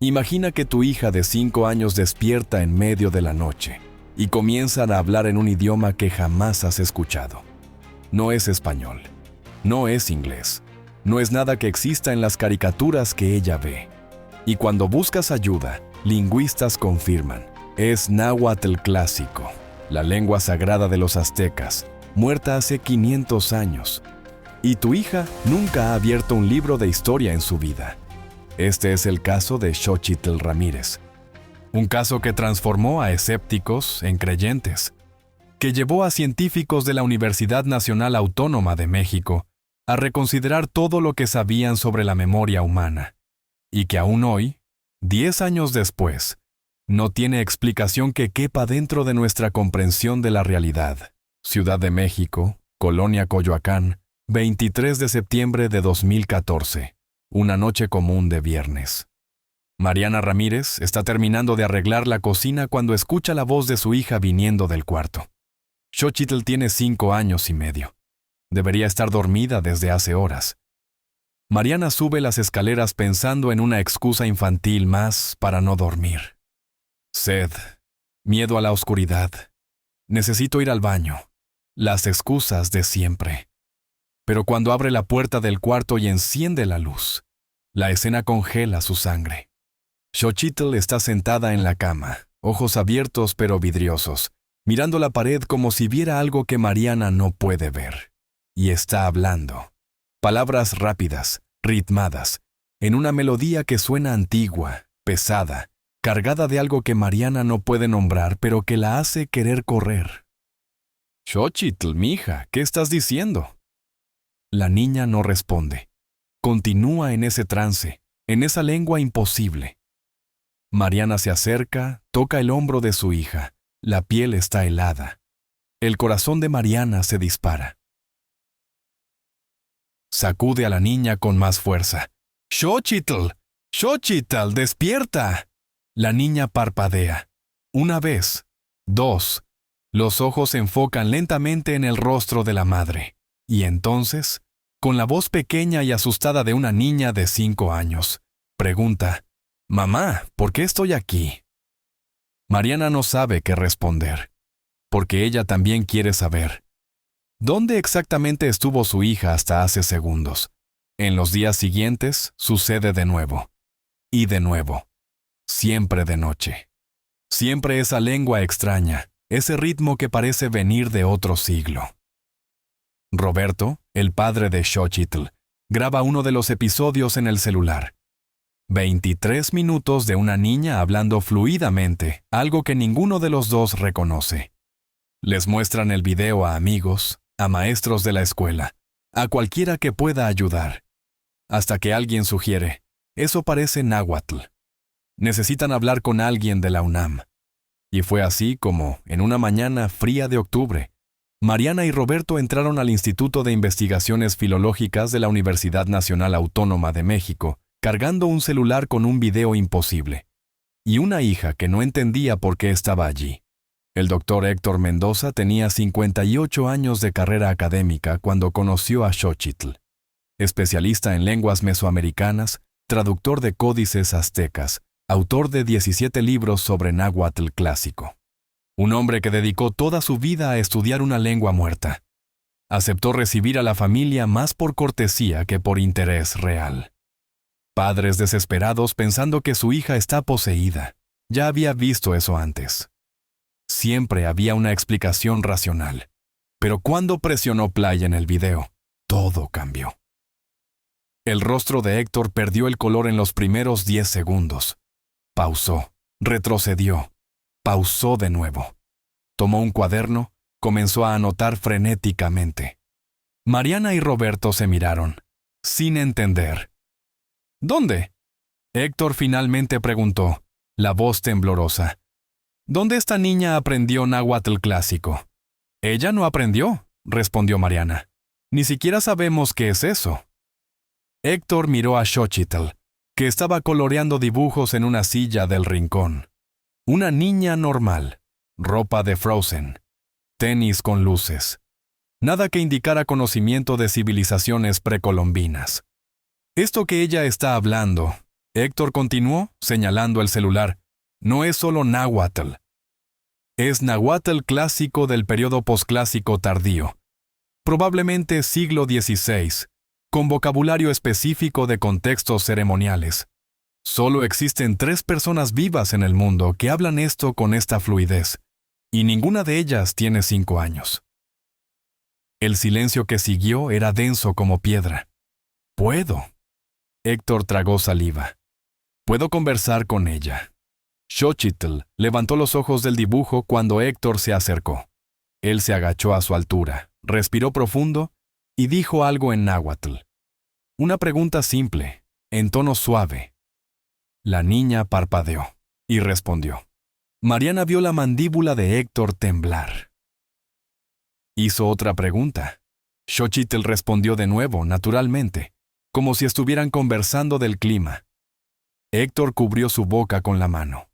Imagina que tu hija de 5 años despierta en medio de la noche y comienzan a hablar en un idioma que jamás has escuchado. No es español, no es inglés, no es nada que exista en las caricaturas que ella ve. Y cuando buscas ayuda, lingüistas confirman, es náhuatl clásico, la lengua sagrada de los aztecas, muerta hace 500 años. Y tu hija nunca ha abierto un libro de historia en su vida. Este es el caso de Xochitl Ramírez. Un caso que transformó a escépticos en creyentes, que llevó a científicos de la Universidad Nacional Autónoma de México a reconsiderar todo lo que sabían sobre la memoria humana, y que aún hoy, 10 años después, no tiene explicación que quepa dentro de nuestra comprensión de la realidad. Ciudad de México, Colonia Coyoacán, 23 de septiembre de 2014, una noche común de viernes. Mariana Ramírez está terminando de arreglar la cocina cuando escucha la voz de su hija viniendo del cuarto. Xochitl tiene 5 años y medio. Debería estar dormida desde hace horas. Mariana sube las escaleras pensando en una excusa infantil más para no dormir. Sed, miedo a la oscuridad, necesito ir al baño, las excusas de siempre. Pero cuando abre la puerta del cuarto y enciende la luz, la escena congela su sangre. Xochitl está sentada en la cama, ojos abiertos pero vidriosos, mirando la pared como si viera algo que Mariana no puede ver. Y está hablando. Palabras rápidas, ritmadas, en una melodía que suena antigua, pesada, cargada de algo que Mariana no puede nombrar pero que la hace querer correr. Xochitl, mija, ¿qué estás diciendo? La niña no responde. Continúa en ese trance, en esa lengua imposible. Mariana se acerca, toca el hombro de su hija. La piel está helada. El corazón de Mariana se dispara. Sacude a la niña con más fuerza. ¡Xochitl! ¡Xochitl, despierta! La niña parpadea. Una vez, dos. Los ojos se enfocan lentamente en el rostro de la madre. Y entonces, con la voz pequeña y asustada de una niña de 5 años, pregunta, «Mamá, ¿por qué estoy aquí?» Mariana no sabe qué responder, porque ella también quiere saber. ¿Dónde exactamente estuvo su hija hasta hace segundos? En los días siguientes sucede de nuevo. Y de nuevo. Siempre de noche. Siempre esa lengua extraña, ese ritmo que parece venir de otro siglo. Roberto, el padre de Xochitl, graba uno de los episodios en el celular. 23 minutos de una niña hablando fluidamente, algo que ninguno de los dos reconoce. Les muestran el video a amigos, a maestros de la escuela, a cualquiera que pueda ayudar. Hasta que alguien sugiere, eso parece náhuatl. Necesitan hablar con alguien de la UNAM. Y fue así como, en una mañana fría de octubre, Mariana y Roberto entraron al Instituto de Investigaciones Filológicas de la Universidad Nacional Autónoma de México, cargando un celular con un video imposible, y una hija que no entendía por qué estaba allí. El doctor Héctor Mendoza tenía 58 años de carrera académica cuando conoció a Xochitl. Especialista en lenguas mesoamericanas, traductor de códices aztecas, autor de 17 libros sobre náhuatl clásico. Un hombre que dedicó toda su vida a estudiar una lengua muerta. Aceptó recibir a la familia más por cortesía que por interés real. Padres desesperados pensando que su hija está poseída. Ya había visto eso antes. Siempre había una explicación racional. Pero cuando presionó play en el video, todo cambió. El rostro de Héctor perdió el color en los primeros 10 segundos. Pausó, retrocedió, pausó de nuevo. Tomó un cuaderno, comenzó a anotar frenéticamente. Mariana y Roberto se miraron, sin entender. ¿Dónde? Héctor finalmente preguntó, la voz temblorosa. ¿Dónde esta niña aprendió náhuatl clásico? Ella no aprendió, respondió Mariana. Ni siquiera sabemos qué es eso. Héctor miró a Xochitl, que estaba coloreando dibujos en una silla del rincón. Una niña normal, ropa de Frozen, tenis con luces. Nada que indicara conocimiento de civilizaciones precolombinas. Esto que ella está hablando, Héctor continuó, señalando el celular. No es solo náhuatl. Es náhuatl clásico del periodo posclásico tardío, probablemente siglo XVI, con vocabulario específico de contextos ceremoniales. Solo existen 3 personas vivas en el mundo que hablan esto con esta fluidez, y ninguna de ellas tiene 5 años. El silencio que siguió era denso como piedra. Puedo. Héctor tragó saliva. Puedo conversar con ella. Xochitl levantó los ojos del dibujo cuando Héctor se acercó. Él se agachó a su altura, respiró profundo y dijo algo en náhuatl. Una pregunta simple, en tono suave. La niña parpadeó y respondió. Mariana vio la mandíbula de Héctor temblar. Hizo otra pregunta. Xochitl respondió de nuevo, naturalmente, como si estuvieran conversando del clima. Héctor cubrió su boca con la mano.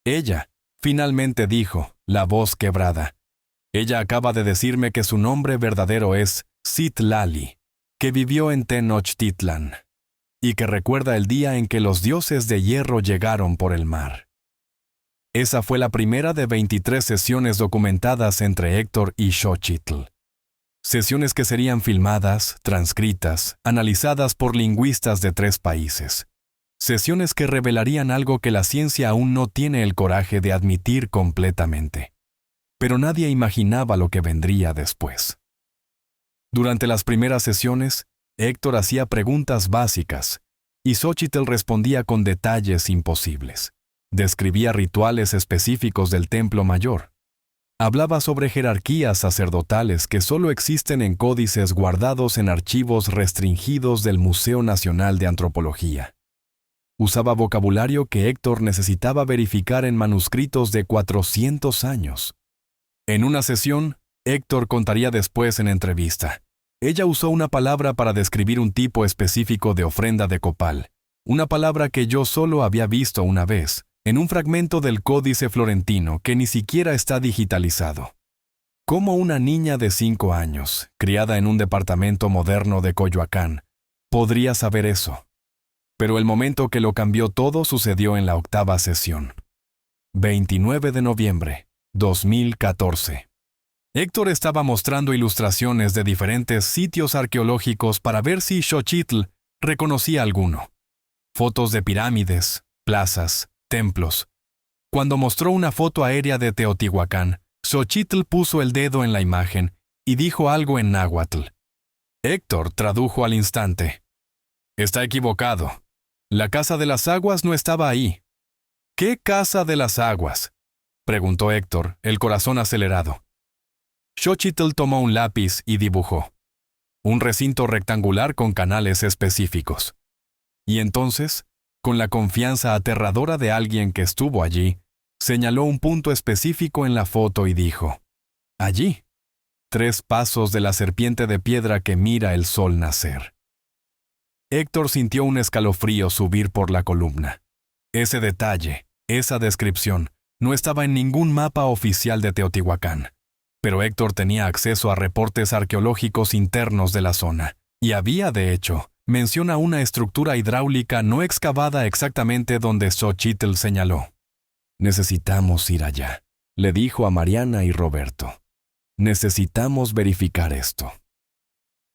Ella, finalmente dijo, la voz quebrada. Ella acaba de decirme que su nombre verdadero es Citlali, que vivió en Tenochtitlan, y que recuerda el día en que los dioses de hierro llegaron por el mar. Esa fue la primera de 23 sesiones documentadas entre Héctor y Xochitl. Sesiones que serían filmadas, transcritas, analizadas por lingüistas de 3 países. Sesiones que revelarían algo que la ciencia aún no tiene el coraje de admitir completamente. Pero nadie imaginaba lo que vendría después. Durante las primeras sesiones, Héctor hacía preguntas básicas y Xochitl respondía con detalles imposibles. Describía rituales específicos del Templo Mayor. Hablaba sobre jerarquías sacerdotales que solo existen en códices guardados en archivos restringidos del Museo Nacional de Antropología. Usaba vocabulario que Héctor necesitaba verificar en manuscritos de 400 años. En una sesión, Héctor contaría después en entrevista. Ella usó una palabra para describir un tipo específico de ofrenda de copal, una palabra que yo solo había visto una vez, en un fragmento del Códice Florentino que ni siquiera está digitalizado. ¿Cómo una niña de 5 años, criada en un departamento moderno de Coyoacán, podría saber eso? Pero el momento que lo cambió todo sucedió en la 8ª sesión. 29 de noviembre, 2014. Héctor estaba mostrando ilustraciones de diferentes sitios arqueológicos para ver si Xochitl reconocía alguno. Fotos de pirámides, plazas, templos. Cuando mostró una foto aérea de Teotihuacán, Xochitl puso el dedo en la imagen y dijo algo en náhuatl. Héctor tradujo al instante. Está equivocado. La Casa de las Aguas no estaba ahí. ¿Qué Casa de las Aguas?, preguntó Héctor, el corazón acelerado. Xochitl tomó un lápiz y dibujó. Un recinto rectangular con canales específicos. Y entonces, con la confianza aterradora de alguien que estuvo allí, señaló un punto específico en la foto y dijo, allí, 3 pasos de la serpiente de piedra que mira el sol nacer. Héctor sintió un escalofrío subir por la columna. Ese detalle, esa descripción, no estaba en ningún mapa oficial de Teotihuacán. Pero Héctor tenía acceso a reportes arqueológicos internos de la zona, y había, de hecho, mención a una estructura hidráulica no excavada exactamente donde Xochitl señaló. Necesitamos ir allá, le dijo a Mariana y Roberto. Necesitamos verificar esto.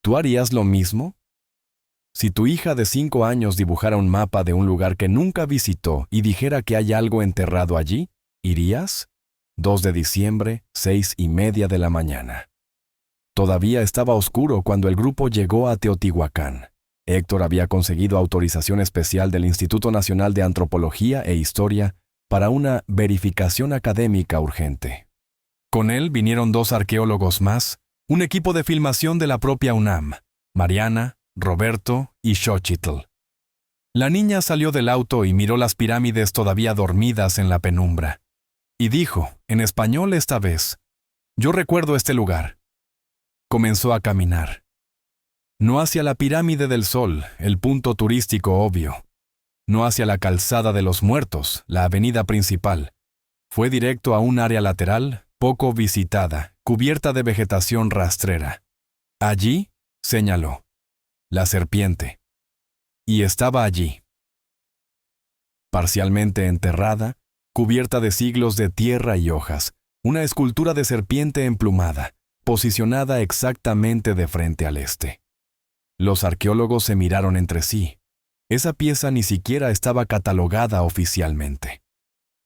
¿Tú harías lo mismo? Si tu hija de 5 años dibujara un mapa de un lugar que nunca visitó y dijera que hay algo enterrado allí, ¿irías? 2 de diciembre, 6:30 de la mañana. Todavía estaba oscuro cuando el grupo llegó a Teotihuacán. Héctor había conseguido autorización especial del Instituto Nacional de Antropología e Historia para una verificación académica urgente. Con él vinieron 2 arqueólogos más, un equipo de filmación de la propia UNAM, Mariana, Roberto y Xochitl. La niña salió del auto y miró las pirámides todavía dormidas en la penumbra. Y dijo, en español esta vez, «Yo recuerdo este lugar». Comenzó a caminar. No hacia la pirámide del Sol, el punto turístico obvio. No hacia la calzada de los muertos, la avenida principal. Fue directo a un área lateral, poco visitada, cubierta de vegetación rastrera. Allí, señaló, la serpiente. Y estaba allí. Parcialmente enterrada, cubierta de siglos de tierra y hojas, una escultura de serpiente emplumada, posicionada exactamente de frente al este. Los arqueólogos se miraron entre sí. Esa pieza ni siquiera estaba catalogada oficialmente.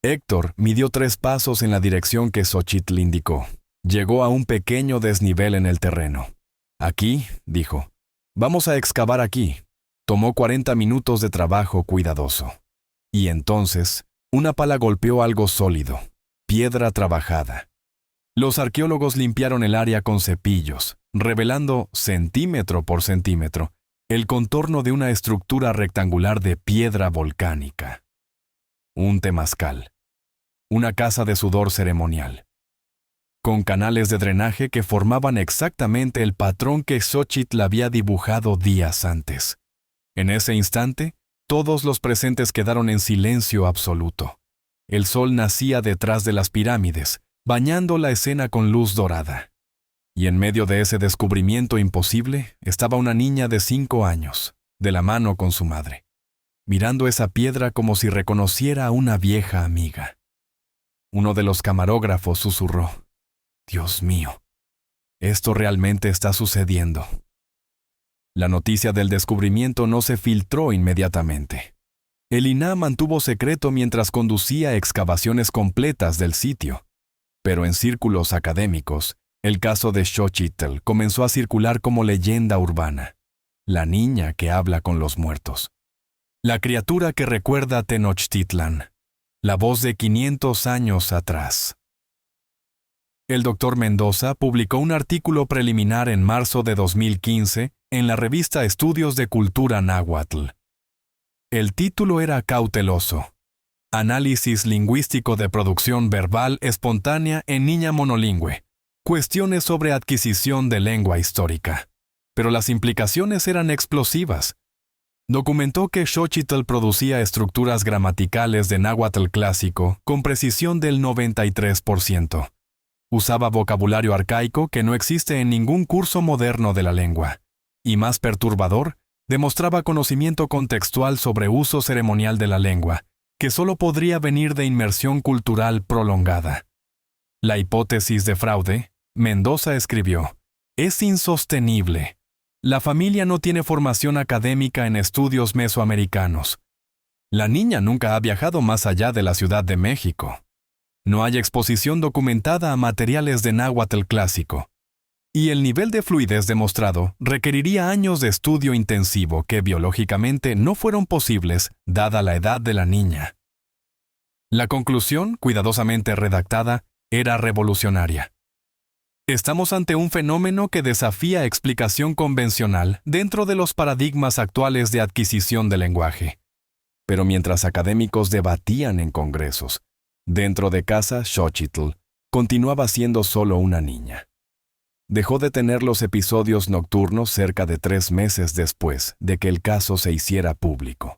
Héctor midió 3 pasos en la dirección que Xochitl indicó. Llegó a un pequeño desnivel en el terreno. Aquí, dijo, vamos a excavar aquí. Tomó 40 minutos de trabajo cuidadoso. Y entonces, una pala golpeó algo sólido, piedra trabajada. Los arqueólogos limpiaron el área con cepillos, revelando, centímetro por centímetro, el contorno de una estructura rectangular de piedra volcánica. Un temazcal. Una casa de sudor ceremonial. Con canales de drenaje que formaban exactamente el patrón que Xochitl había dibujado días antes. En ese instante, todos los presentes quedaron en silencio absoluto. El sol nacía detrás de las pirámides, bañando la escena con luz dorada. Y en medio de ese descubrimiento imposible estaba una niña de 5 años, de la mano con su madre, mirando esa piedra como si reconociera a una vieja amiga. Uno de los camarógrafos susurró: «Dios mío, esto realmente está sucediendo». La noticia del descubrimiento no se filtró inmediatamente. El INAH mantuvo secreto mientras conducía excavaciones completas del sitio, pero en círculos académicos, el caso de Xochitl comenzó a circular como leyenda urbana. La niña que habla con los muertos. La criatura que recuerda a Tenochtitlan. La voz de 500 años atrás. El Dr. Mendoza publicó un artículo preliminar en marzo de 2015 en la revista Estudios de Cultura Náhuatl. El título era cauteloso: Análisis lingüístico de producción verbal espontánea en niña monolingüe. Cuestiones sobre adquisición de lengua histórica. Pero las implicaciones eran explosivas. Documentó que Xochitl producía estructuras gramaticales de náhuatl clásico con precisión del 93%. Usaba vocabulario arcaico que no existe en ningún curso moderno de la lengua. Y más perturbador, demostraba conocimiento contextual sobre uso ceremonial de la lengua, que solo podría venir de inmersión cultural prolongada. La hipótesis de fraude, Mendoza escribió, es insostenible. La familia no tiene formación académica en estudios mesoamericanos. La niña nunca ha viajado más allá de la Ciudad de México. No hay exposición documentada a materiales de náhuatl clásico. Y el nivel de fluidez demostrado requeriría años de estudio intensivo que biológicamente no fueron posibles dada la edad de la niña. La conclusión, cuidadosamente redactada, era revolucionaria. Estamos ante un fenómeno que desafía explicación convencional dentro de los paradigmas actuales de adquisición de lenguaje. Pero mientras académicos debatían en congresos, dentro de casa, Xochitl continuaba siendo solo una niña. Dejó de tener los episodios nocturnos cerca de 3 meses después de que el caso se hiciera público.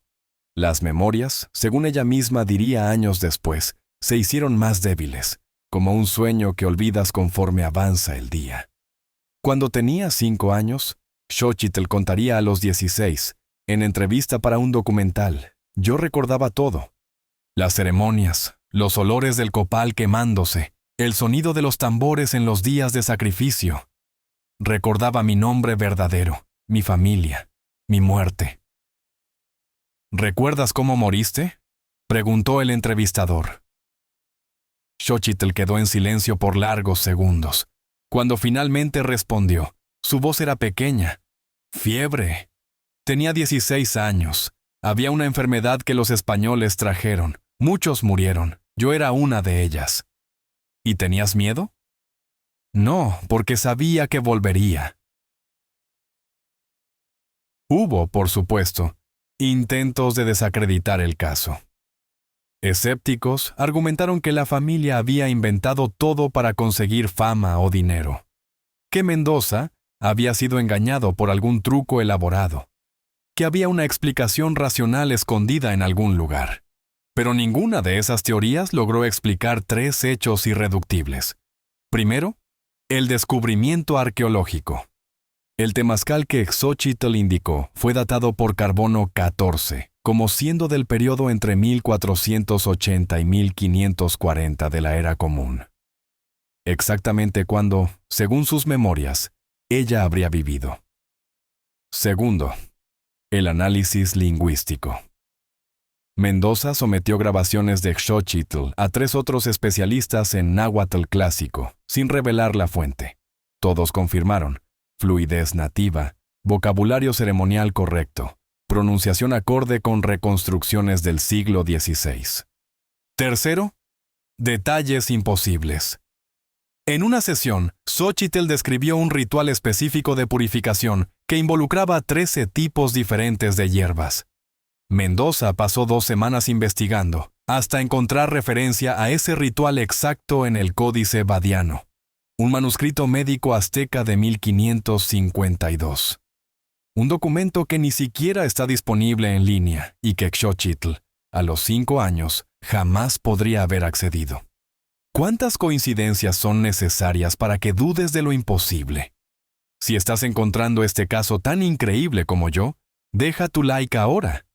Las memorias, según ella misma diría años después, se hicieron más débiles, como un sueño que olvidas conforme avanza el día. Cuando tenía 5 años, Xochitl contaría a los 16, en entrevista para un documental, yo recordaba todo. Las ceremonias, los olores del copal quemándose, el sonido de los tambores en los días de sacrificio. Recordaba mi nombre verdadero, mi familia, mi muerte. ¿Recuerdas cómo moriste?, preguntó el entrevistador. Xochitl quedó en silencio por largos segundos. Cuando finalmente respondió, su voz era pequeña. Fiebre. Tenía 16 años. Había una enfermedad que los españoles trajeron. Muchos murieron. Yo era una de ellas. ¿Y tenías miedo? No, porque sabía que volvería. Hubo, por supuesto, intentos de desacreditar el caso. Escépticos argumentaron que la familia había inventado todo para conseguir fama o dinero, que Mendoza había sido engañado por algún truco elaborado, que había una explicación racional escondida en algún lugar. Pero ninguna de esas teorías logró explicar 3 hechos irreductibles. Primero, el descubrimiento arqueológico. El temazcal que Xochitl indicó fue datado por carbono 14, como siendo del periodo entre 1480 y 1540 de la Era Común. Exactamente cuando, según sus memorias, ella habría vivido. Segundo, el análisis lingüístico. Mendoza sometió grabaciones de Xochitl a 3 otros especialistas en náhuatl clásico, sin revelar la fuente. Todos confirmaron fluidez nativa, vocabulario ceremonial correcto, pronunciación acorde con reconstrucciones del siglo XVI. Tercero, detalles imposibles. En una sesión, Xochitl describió un ritual específico de purificación que involucraba 13 tipos diferentes de hierbas. Mendoza pasó 2 semanas investigando, hasta encontrar referencia a ese ritual exacto en el Códice Badiano, un manuscrito médico azteca de 1552. Un documento que ni siquiera está disponible en línea y que Xochitl, a los 5 años, jamás podría haber accedido. ¿Cuántas coincidencias son necesarias para que dudes de lo imposible? Si estás encontrando este caso tan increíble como yo, deja tu like ahora.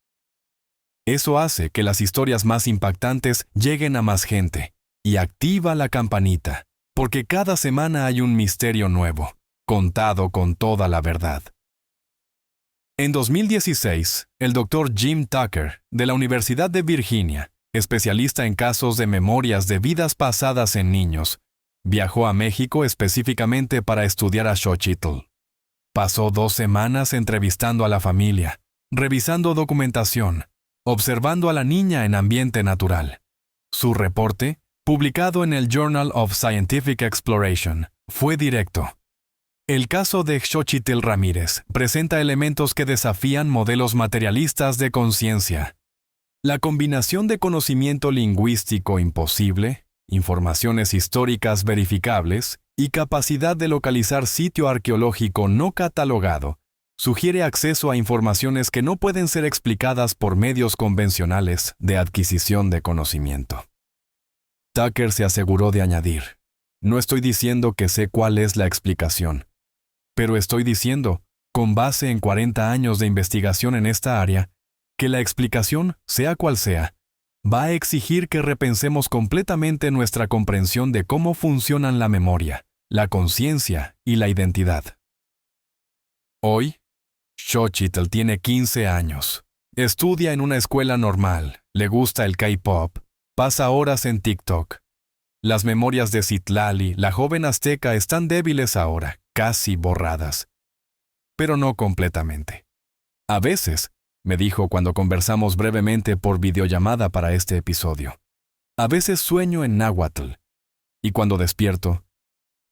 Eso hace que las historias más impactantes lleguen a más gente, y activa la campanita, porque cada semana hay un misterio nuevo, contado con toda la verdad. En 2016, el Dr. Jim Tucker, de la Universidad de Virginia, especialista en casos de memorias de vidas pasadas en niños, viajó a México específicamente para estudiar a Xochitl. Pasó 2 semanas entrevistando a la familia, revisando documentación, observando a la niña en ambiente natural. Su reporte, publicado en el Journal of Scientific Exploration, fue directo. El caso de Xochitl Ramírez presenta elementos que desafían modelos materialistas de conciencia. La combinación de conocimiento lingüístico imposible, informaciones históricas verificables y capacidad de localizar sitio arqueológico no catalogado sugiere acceso a informaciones que no pueden ser explicadas por medios convencionales de adquisición de conocimiento. Tucker se aseguró de añadir: no estoy diciendo que sé cuál es la explicación, pero estoy diciendo, con base en 40 años de investigación en esta área, que la explicación, sea cual sea, va a exigir que repensemos completamente nuestra comprensión de cómo funcionan la memoria, la conciencia y la identidad. Hoy, Xochitl tiene 15 años. Estudia en una escuela normal, le gusta el K-pop, pasa horas en TikTok. Las memorias de Citlali, la joven azteca, están débiles ahora, casi borradas. Pero no completamente. A veces, me dijo cuando conversamos brevemente por videollamada para este episodio, a veces sueño en náhuatl, y cuando despierto,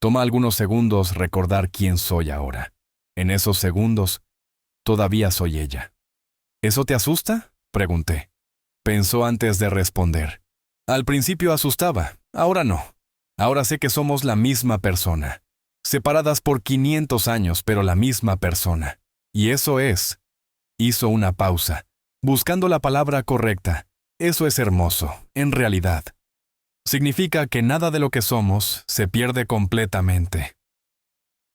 toma algunos segundos recordar quién soy ahora. En esos segundos, todavía soy ella. ¿Eso te asusta?, pregunté. Pensó antes de responder. Al principio asustaba, ahora no. Ahora sé que somos la misma persona. Separadas por 500 años, pero la misma persona. Y eso es. Hizo una pausa, buscando la palabra correcta. Eso es hermoso, en realidad. Significa que nada de lo que somos se pierde completamente.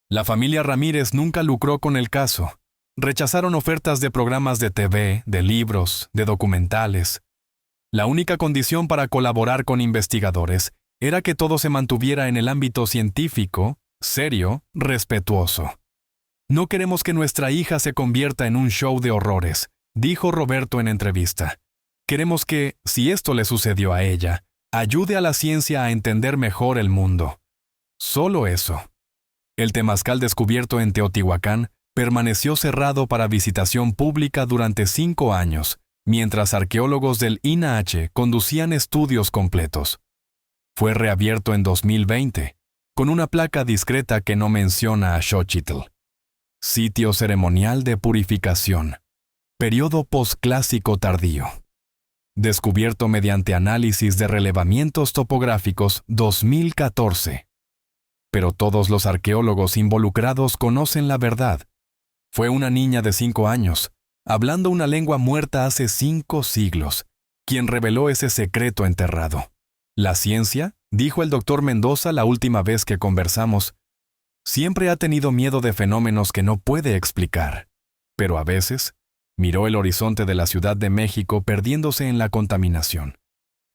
La familia Ramírez nunca lucró con el caso. Rechazaron ofertas de programas de TV, de libros, de documentales. La única condición para colaborar con investigadores era que todo se mantuviera en el ámbito científico, serio, respetuoso. No queremos que nuestra hija se convierta en un show de horrores, dijo Roberto en entrevista. Queremos que, si esto le sucedió a ella, ayude a la ciencia a entender mejor el mundo. Solo eso. El temazcal descubierto en Teotihuacán permaneció cerrado para visitación pública durante 5 años, mientras arqueólogos del INAH conducían estudios completos. Fue reabierto en 2020, con una placa discreta que no menciona a Xochitl. Sitio ceremonial de purificación. Periodo posclásico tardío. Descubierto mediante análisis de relevamientos topográficos 2014. Pero todos los arqueólogos involucrados conocen la verdad. Fue una niña de 5 años, hablando una lengua muerta hace 5 siglos, quien reveló ese secreto enterrado. La ciencia, dijo el Dr. Mendoza la última vez que conversamos, siempre ha tenido miedo de fenómenos que no puede explicar, pero a veces Miró el horizonte de la Ciudad de México perdiéndose en la contaminación.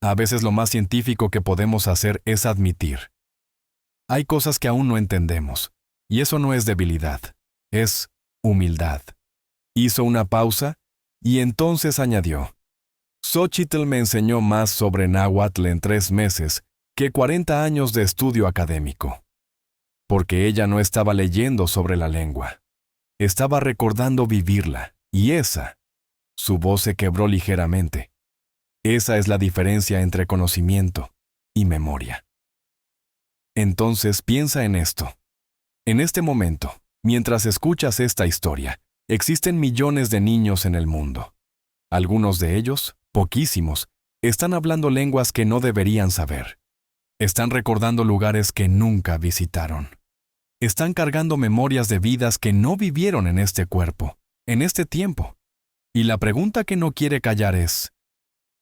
A veces lo más científico que podemos hacer es admitir. Hay cosas que aún no entendemos, y eso no es debilidad, es humildad. Hizo una pausa y entonces añadió: Xochitl me enseñó más sobre náhuatl en 3 meses que 40 años de estudio académico. Porque ella no estaba leyendo sobre la lengua. Estaba recordando vivirla, y su voz se quebró ligeramente. Esa es la diferencia entre conocimiento y memoria. Entonces piensa en esto. En este momento, mientras escuchas esta historia, existen millones de niños en el mundo. Algunos de ellos, poquísimos, están hablando lenguas que no deberían saber. Están recordando lugares que nunca visitaron. Están cargando memorias de vidas que no vivieron en este cuerpo, en este tiempo. Y la pregunta que no quiere callar es: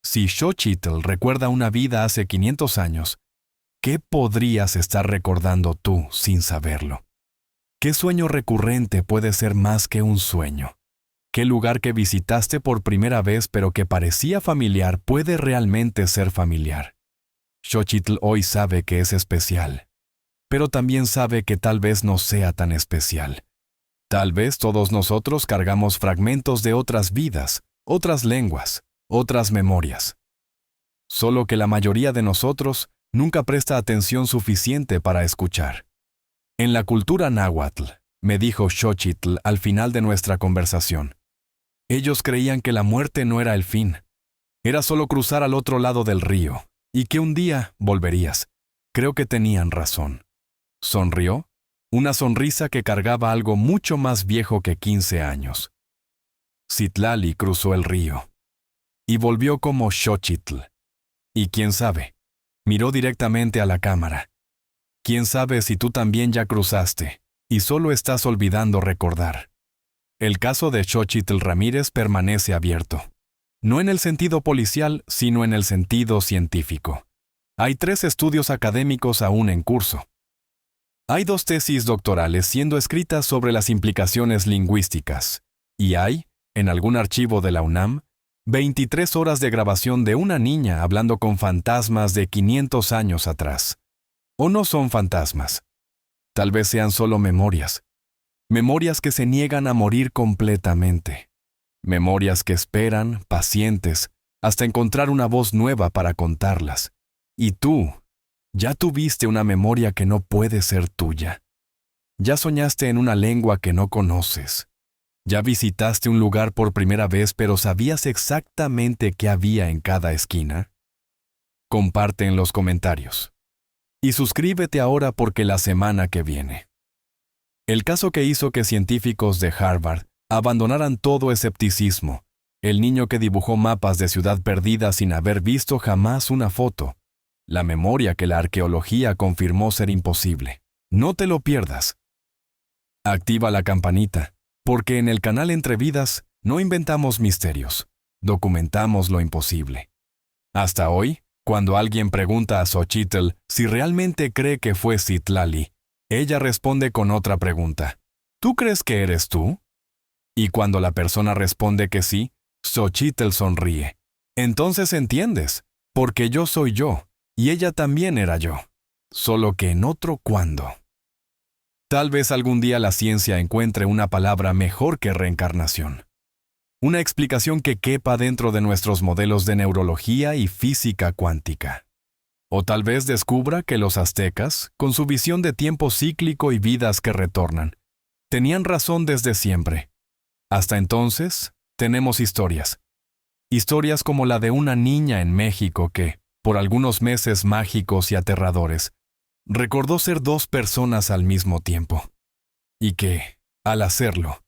si Xochitl recuerda una vida hace 500 años, ¿qué podrías estar recordando tú sin saberlo? ¿Qué sueño recurrente puede ser más que un sueño? ¿Qué lugar que visitaste por primera vez pero que parecía familiar puede realmente ser familiar? Xochitl hoy sabe que es especial, pero también sabe que tal vez no sea tan especial. Tal vez todos nosotros cargamos fragmentos de otras vidas, otras lenguas, otras memorias. Solo que la mayoría de nosotros nunca presta atención suficiente para escuchar. En la cultura náhuatl, me dijo Xochitl al final de nuestra conversación, ellos creían que la muerte no era el fin. Era solo cruzar al otro lado del río, y que un día volverías. Creo que tenían razón. Sonrió, una sonrisa que cargaba algo mucho más viejo que 15 años. Citlali cruzó el río. Y volvió como Xochitl. Y quién sabe, miró directamente a la cámara. Quién sabe si tú también ya cruzaste, y solo estás olvidando recordar. El caso de Xochitl Ramírez permanece abierto. No en el sentido policial, sino en el sentido científico. Hay 3 estudios académicos aún en curso. Hay 2 tesis doctorales siendo escritas sobre las implicaciones lingüísticas. Y hay, en algún archivo de la UNAM, 23 horas de grabación de una niña hablando con fantasmas de 500 años atrás. ¿O no son fantasmas? Tal vez sean solo memorias. Memorias que se niegan a morir completamente. Memorias que esperan, pacientes, hasta encontrar una voz nueva para contarlas. Y tú, ya tuviste una memoria que no puede ser tuya. Ya soñaste en una lengua que no conoces. Ya visitaste un lugar por primera vez, pero ¿sabías exactamente qué había en cada esquina? Comparte en los comentarios. Y suscríbete ahora porque la semana que viene. El caso que hizo que científicos de Harvard abandonaran todo escepticismo, el niño que dibujó mapas de Ciudad Perdida sin haber visto jamás una foto, la memoria que la arqueología confirmó ser imposible. No te lo pierdas. Activa la campanita, porque en el canal Entre Vidas no inventamos misterios, documentamos lo imposible. Hasta hoy, cuando alguien pregunta a Xochitl si realmente cree que fue Citlali, ella responde con otra pregunta. ¿Tú crees que eres tú? Y cuando la persona responde que sí, Xochitl sonríe. Entonces entiendes, porque yo soy yo, y ella también era yo, solo que en otro cuándo. Tal vez algún día la ciencia encuentre una palabra mejor que reencarnación. Una explicación que quepa dentro de nuestros modelos de neurología y física cuántica. O tal vez descubra que los aztecas, con su visión de tiempo cíclico y vidas que retornan, tenían razón desde siempre. Hasta entonces, tenemos historias. Historias como la de una niña en México que, por algunos meses mágicos y aterradores, recordó ser 2 personas al mismo tiempo. Y que, al hacerlo,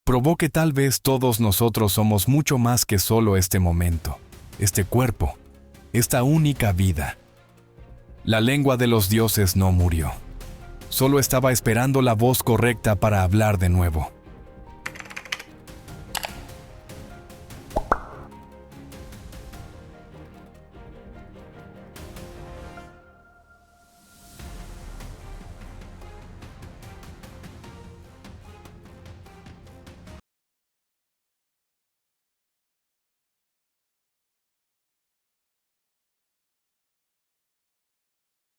probó que tal vez todos nosotros somos mucho más que solo este momento, este cuerpo, esta única vida. La lengua de los dioses no murió. Solo estaba esperando la voz correcta para hablar de nuevo.